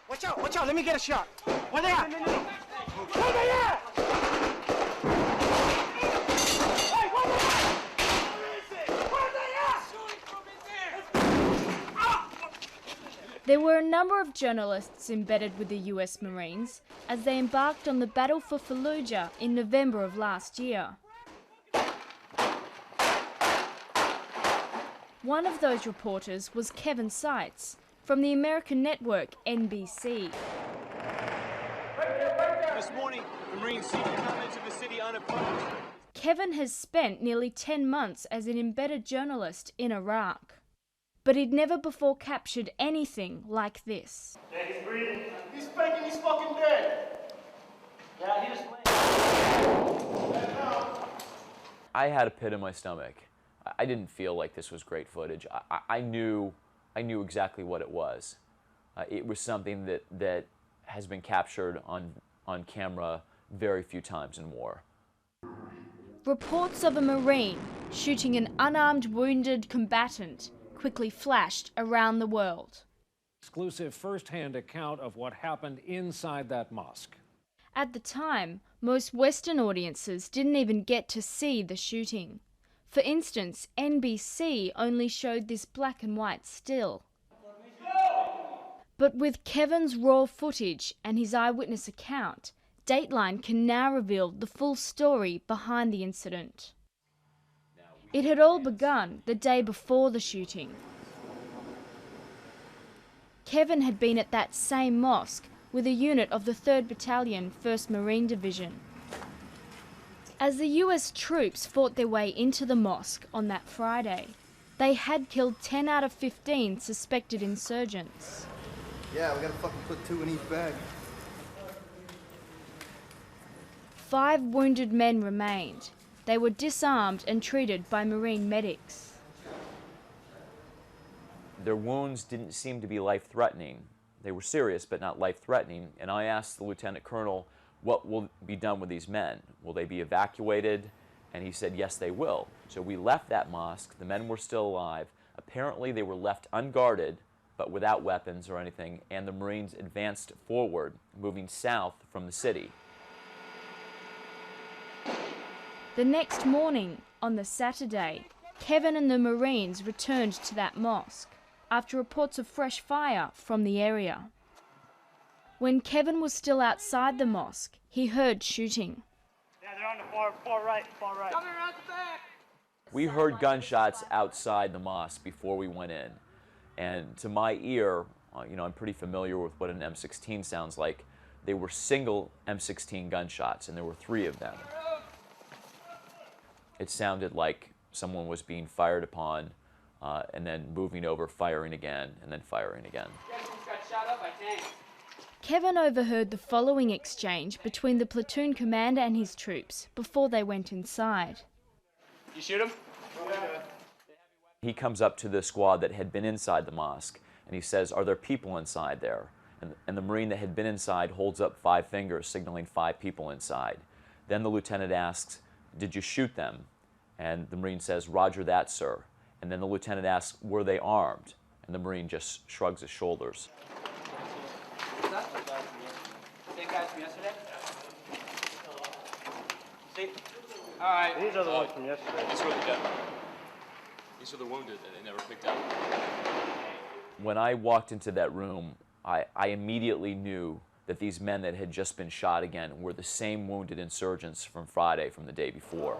Watch out, let me get a shot. Where they at? Where they at? Hey, where they at? Where is it? Where they at? Shooting from in there. There were a number of journalists embedded with the US Marines as they embarked on the battle for Fallujah in November of last year. One of those reporters was Kevin Seitz from the American network NBC. This morning, the Marines seemed to come into the city unopposed. Kevin has spent nearly 10 months as an embedded journalist in Iraq. But he'd never before captured anything like this. Yeah, he's breathing. He's faking he's fucking dead. Yeah, he was playing. I had a pit in my stomach. I didn't feel like this was great footage. I knew exactly what it was. It was something that has been captured on camera very few times in war. Reports of a Marine shooting an unarmed wounded combatant quickly flashed around the world. Exclusive first-hand account of what happened inside that mosque. At the time, most Western audiences didn't even get to see the shooting. For instance, NBC only showed this black and white still. But with Kevin's raw footage and his eyewitness account, Dateline can now reveal the full story behind the incident. It had all begun the day before the shooting. Kevin had been at that same mosque with a unit of the 3rd Battalion, 1st Marine Division. As the US troops fought their way into the mosque on that Friday, they had killed 10 out of 15 suspected insurgents. Yeah, we gotta fucking put 2 in each bag. 5 wounded men remained. They were disarmed and treated by Marine medics. Their wounds didn't seem to be life-threatening. They were serious, but not life-threatening. And I asked the lieutenant colonel, what will be done with these men? Will they be evacuated? And he said, yes, they will. So we left that mosque. The men were still alive. Apparently, they were left unguarded, but without weapons or anything. And the Marines advanced forward, moving south from the city. The next morning, on the Saturday, Kevin and the Marines returned to that mosque after reports of fresh fire from the area. When Kevin was still outside the mosque, he heard shooting. Yeah, they're on the far right. Coming around the back. We heard gunshots outside the mosque before we went in. And to my ear, I'm pretty familiar with what an M16 sounds like. They were single M16 gunshots, and there were 3 of them. It sounded like someone was being fired upon, and then moving over, firing again, and then firing again. Kevin overheard the following exchange between the platoon commander and his troops before they went inside. You shoot him? He comes up to the squad that had been inside the mosque, and he says, are there people inside there? And the Marine that had been inside holds up 5 fingers, signaling 5 people inside. Then the lieutenant asks, did you shoot them? And the Marine says, roger that, sir. And then the lieutenant asks, were they armed? And the Marine just shrugs his shoulders. Same guys from yesterday? See? All right. These are the ones from yesterday. These were the dead. These are the wounded that they never picked up. When I walked into that room, I immediately knew that these men that had just been shot again were the same wounded insurgents from Friday, from the day before.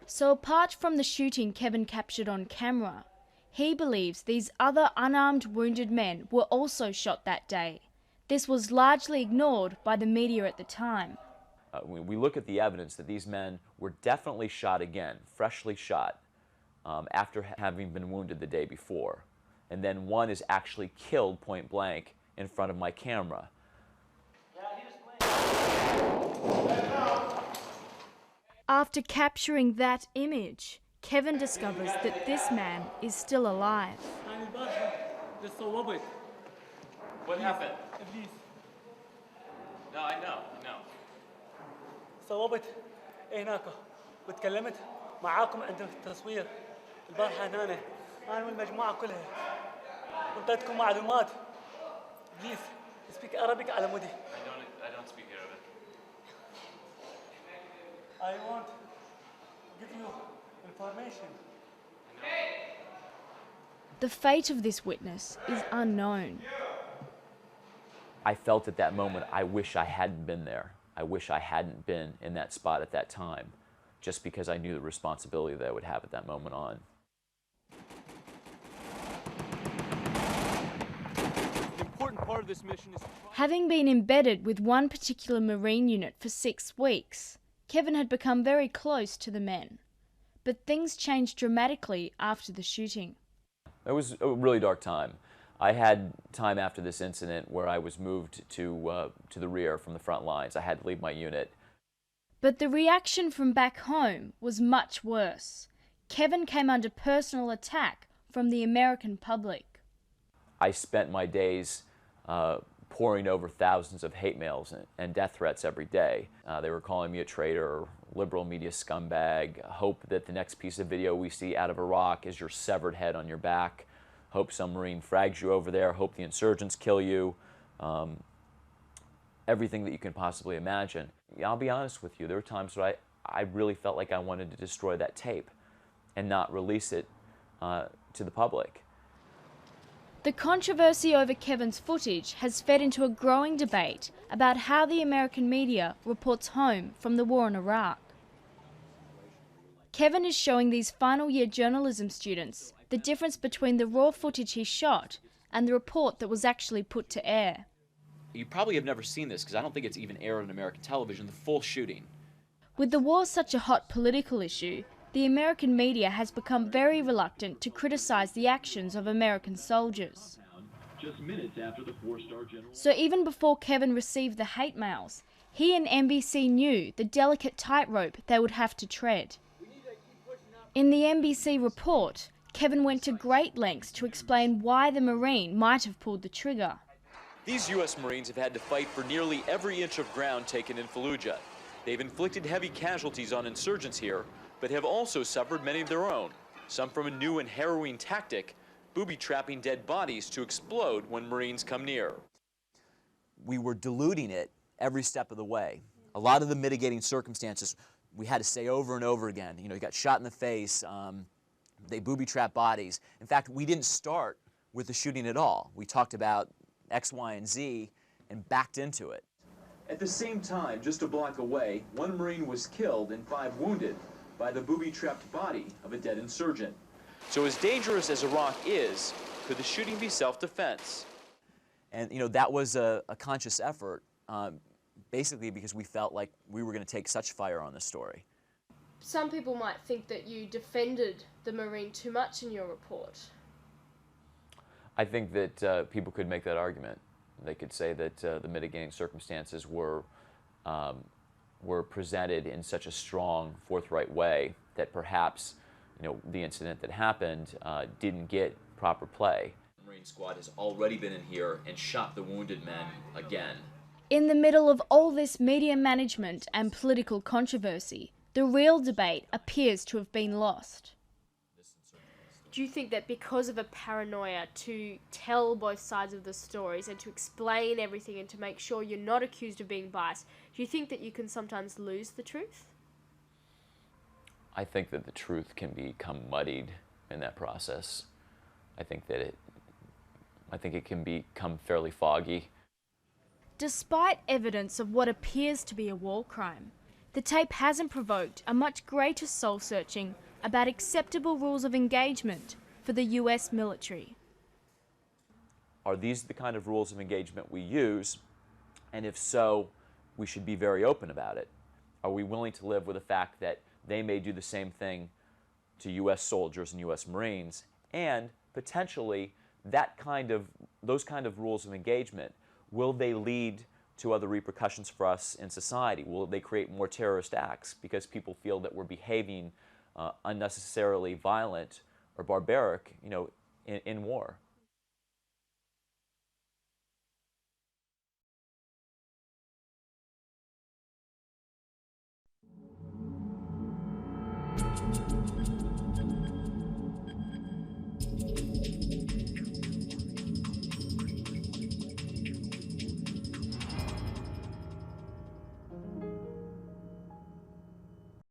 So apart from the shooting Kevin captured on camera, he believes these other unarmed wounded men were also shot that day. This was largely ignored by the media at the time. We look at the evidence that these men were definitely shot again, freshly shot, after having been wounded the day before. And then one is actually killed point blank in front of my camera. After capturing that image, Kevin discovers that this man is still alive. What happened? No, I know. صوبت هناك وتكلمت معاكم عند التصوير البارحة هنا أنا والمجموعة كلها منطقتكم معلومات. Please speak Arabic على مودي. I don't speak Arabic. I want to give you information. The fate of this witness is unknown. I felt at that moment, I wish I hadn't been there. I wish I hadn't been in that spot at that time, just because I knew the responsibility that I would have at that moment on. An important part of this mission is Having been embedded with one particular Marine unit for 6 weeks, Kevin had become very close to the men. But things changed dramatically after the shooting. It was a really dark time. I had time after this incident where I was moved to the rear from the front lines. I had to leave my unit. But the reaction from back home was much worse. Kevin came under personal attack from the American public. I spent my days poring over thousands of hate mails and death threats every day. They were calling me a traitor, liberal media scumbag, hope that the next piece of video we see out of Iraq is your severed head on your back, hope some Marine frags you over there, hope the insurgents kill you, everything that you can possibly imagine. I'll be honest with you, there were times where I really felt like I wanted to destroy that tape and not release it to the public. The controversy over Kevin's footage has fed into a growing debate about how the American media reports home from the war in Iraq. Kevin is showing these final year journalism students the difference between the raw footage he shot and the report that was actually put to air. You probably have never seen this because I don't think it's even aired on American television, the full shooting. With the war such a hot political issue, the American media has become very reluctant to criticise the actions of American soldiers. Just minutes after the four-star general. So even before Kevin received the hate mails, he and NBC knew the delicate tightrope they would have to tread. In the NBC report, Kevin went to great lengths to explain why the Marine might have pulled the trigger. These U.S. Marines have had to fight for nearly every inch of ground taken in Fallujah. They've inflicted heavy casualties on insurgents here, but have also suffered many of their own, some from a new and harrowing tactic, booby-trapping dead bodies to explode when Marines come near. We were diluting it every step of the way. A lot of the mitigating circumstances we had to say over and over again. You know, you got shot in the face, they booby-trap bodies. In fact, we didn't start with the shooting at all. We talked about X, Y, and Z and backed into it. At the same time, just a block away, one Marine was killed and 5 wounded by the booby-trapped body of a dead insurgent. So as dangerous as Iraq is, could the shooting be self-defense? And, you know, that was a conscious effort, basically because we felt like we were going to take such fire on this story. Some people might think that you defended the Marine too much in your report. I think that people could make that argument. They could say that the mitigating circumstances were presented in such a strong, forthright way that perhaps, you know, the incident that happened didn't get proper play. The Marine squad has already been in here and shot the wounded men again. In the middle of all this media management and political controversy, the real debate appears to have been lost. Do you think that because of a paranoia to tell both sides of the stories and to explain everything and to make sure you're not accused of being biased, do you think that you can sometimes lose the truth? I think that the truth can become muddied in that process. I think it can become fairly foggy. Despite evidence of what appears to be a war crime, the tape hasn't provoked a much greater soul-searching about acceptable rules of engagement for the US military. Are these the kind of rules of engagement we use? And if so, we should be very open about it. Are we willing to live with the fact that they may do the same thing to US soldiers and US Marines, and potentially those kind of rules of engagement, will they lead to other repercussions for us in society? Will they create more terrorist acts because people feel that we're behaving unnecessarily violent or barbaric, you know, in war?